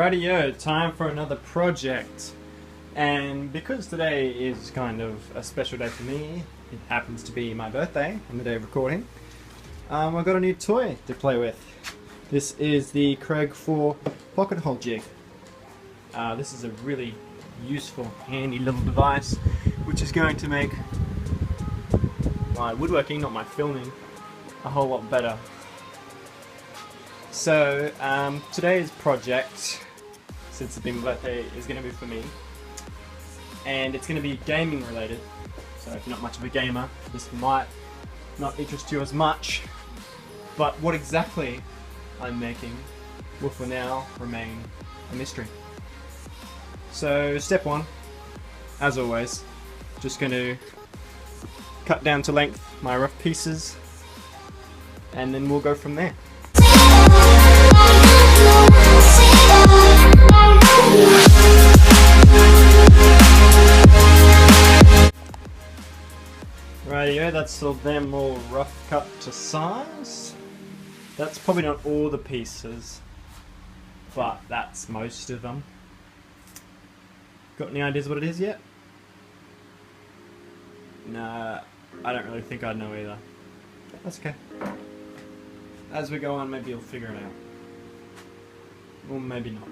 Rightio, time for another project. And because today is kind of a special day for me, it happens to be my birthday on the day of recording, I've got a new toy to play with. This is the Kreg 4 pocket hole jig. This is a really useful, handy little device which is going to make my woodworking, not my filming, a whole lot better. So today's project, since it's been my birthday, is going to be for me, and it's going to be gaming related. So if you're not much of a gamer, this might not interest you as much, but what exactly I'm making will for now remain a mystery. So step one, as always, just going to cut down to length my rough pieces, and then we'll go from there. Rightio, that's all them all rough cut to size. That's probably not all the pieces, but that's most of them. Got any ideas what it is yet? Nah, I don't really think I'd know either. That's okay. As we go on, maybe you'll figure it out. Or maybe not.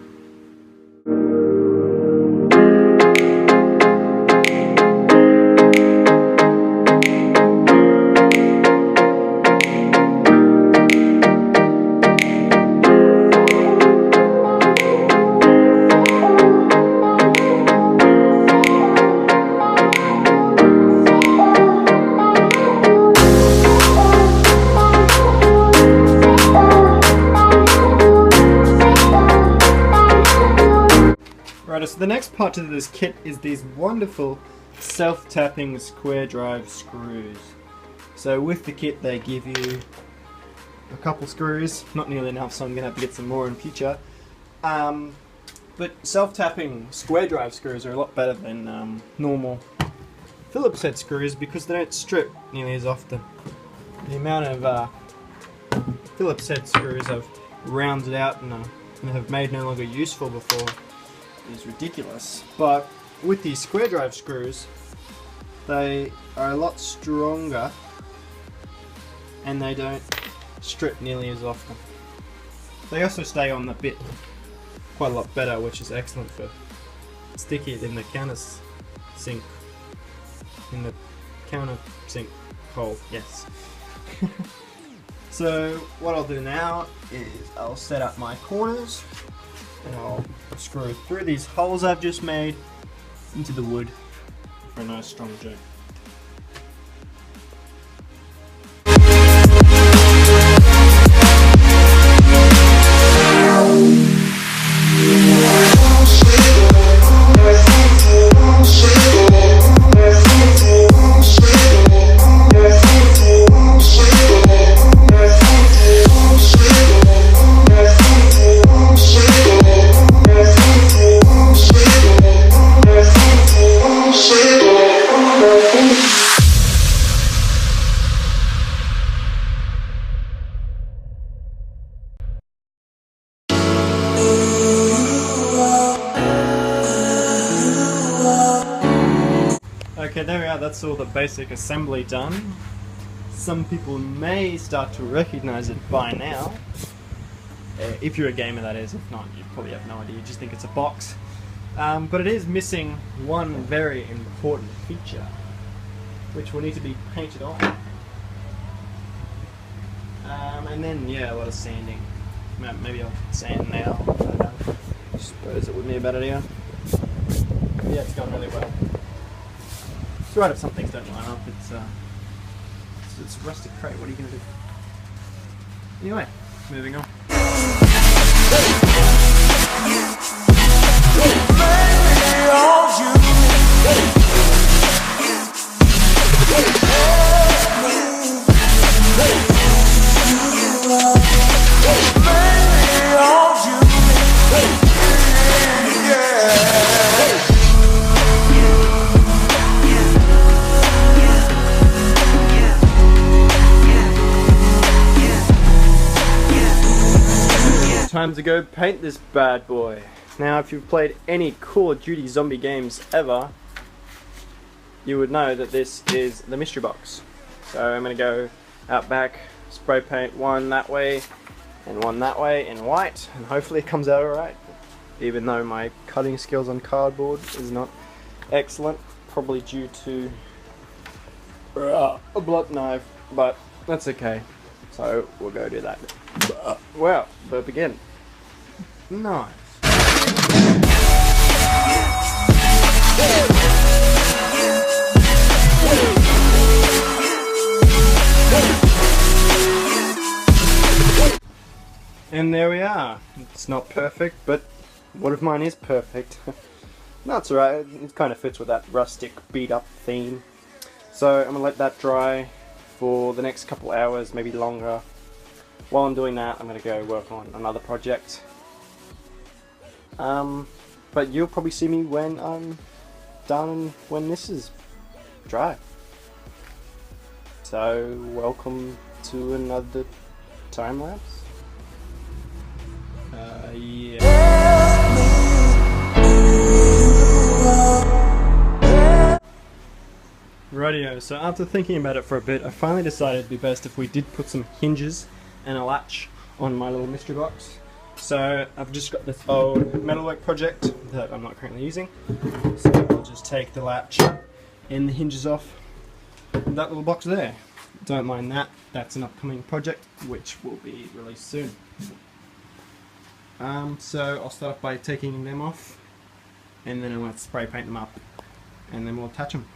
So the next part to this kit is these wonderful self-tapping square drive screws. So with the kit they give you a couple screws, not nearly enough, so I'm going to have to get some more in future. But self-tapping square drive screws are a lot better than normal Phillips head screws because they don't strip nearly as often. The amount of Phillips head screws I've rounded out and have made no longer useful before is ridiculous, but with these square drive screws they are a lot stronger and they don't strip nearly as often. They also stay on the bit quite a lot better, which is excellent for sticky it in the countersink, in the countersink hole, yes. So what I'll do now is I'll set up my corners and I'll screw through these holes I've just made into the wood for a nice strong joint. Okay, there we are, that's all the basic assembly done. Some people may start to recognize it by now. If you're a gamer, that is. If not, you probably have no idea, you just think it's a box. But it is missing one very important feature, which will need to be painted on. And then, yeah, a lot of sanding. Maybe I'll sand now. I suppose it wouldn't be a bad idea. Yeah, it's going really well. It's right if some things don't line up, it's rustic crate, what are you going to do? Anyway, moving on. Time to go paint this bad boy. Now, if you've played any Call of Duty zombie games ever, you would know that this is the mystery box. So I'm going to go out back, spray paint one that way and one that way in white, and hopefully it comes out alright. Even though my cutting skills on cardboard is not excellent, probably due to a blunt knife, but that's okay. So we'll go do that. Wow, burp again. Nice. And there we are. It's not perfect, but what if mine is perfect? No, it's alright. It kind of fits with that rustic, beat up theme. So I'm going to let that dry for the next couple hours, maybe longer. While I'm doing that, I'm going to go work on another project. But you'll probably see me when I'm done and when this is dry. So welcome to another time lapse. Yeah. Rightio, so after thinking about it for a bit, I finally decided it'd be best if we did put some hinges and a latch on my little mystery box. So I've just got this old metalwork project that I'm not currently using. So I'll just take the latch and the hinges off that little box there. Don't mind that, that's an upcoming project which will be released soon. So I'll start off by taking them off, and then I'm going to spray paint them up, and then we'll attach them.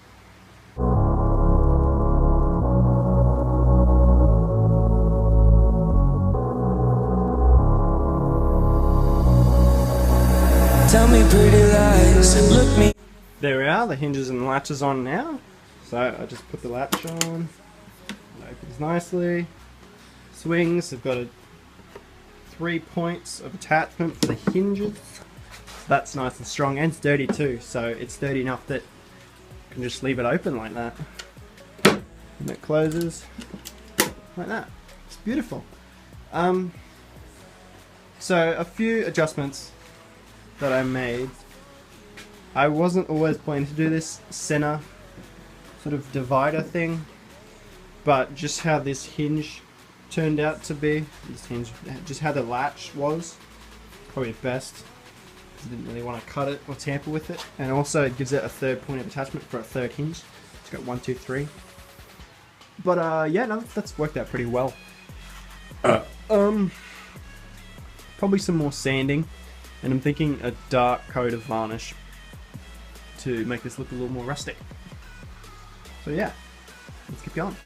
Tell me pretty lies, look me. There we are, the hinges and latches on now. So I just put the latch on, it opens nicely, swings, I've got 3 points of attachment for the hinges. That's nice and strong and sturdy too, so it's sturdy enough that you can just leave it open like that. And it closes like that. It's beautiful. So a few adjustments that I made. I wasn't always planning to do this center sort of divider thing, but just how this hinge turned out to be, this hinge, just how the latch was, probably best. I didn't really want to cut it or tamper with it, and also it gives it a third point of attachment for a third hinge. It's got 1, 2, 3. But yeah, no, that's worked out pretty well. Probably some more sanding, and I'm thinking a dark coat of varnish to make this look a little more rustic. So yeah, let's keep going.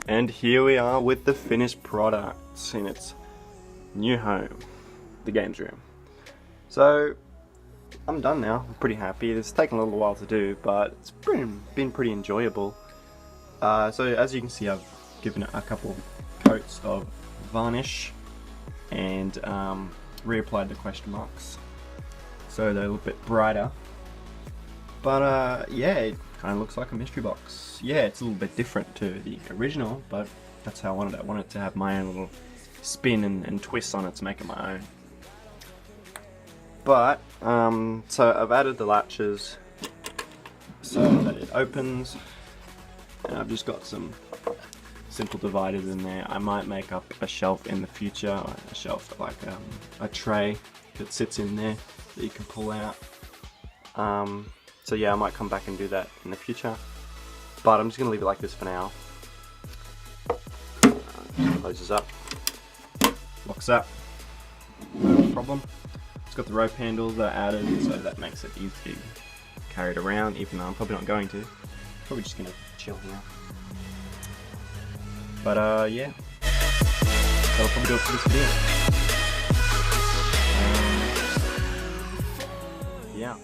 And here we are with the finished product in its new home, the games room. So I'm done now. I'm pretty happy. It's taken a little while to do, but it's been pretty enjoyable. So as you can see, I've given it a couple coats of varnish and reapplied the question marks so they're a little bit brighter. But yeah, it kind of looks like a mystery box. Yeah, it's a little bit different to the original, but that's how I wanted it. I wanted to have my own little spin and twist on it to make it my own. But, so I've added the latches so that it opens, and I've just got some simple dividers in there. I might make up a shelf in the future, a shelf like a tray that sits in there that you can pull out. So yeah, I might come back and do that in the future, but I'm just going to leave it like this for now. Closes up, locks up, no problem. It's got the rope handles that are added, so that makes it easy to carry it around, even though I'm probably not going to. Probably just going to chill here. But yeah, that'll probably do it for this video. Yeah.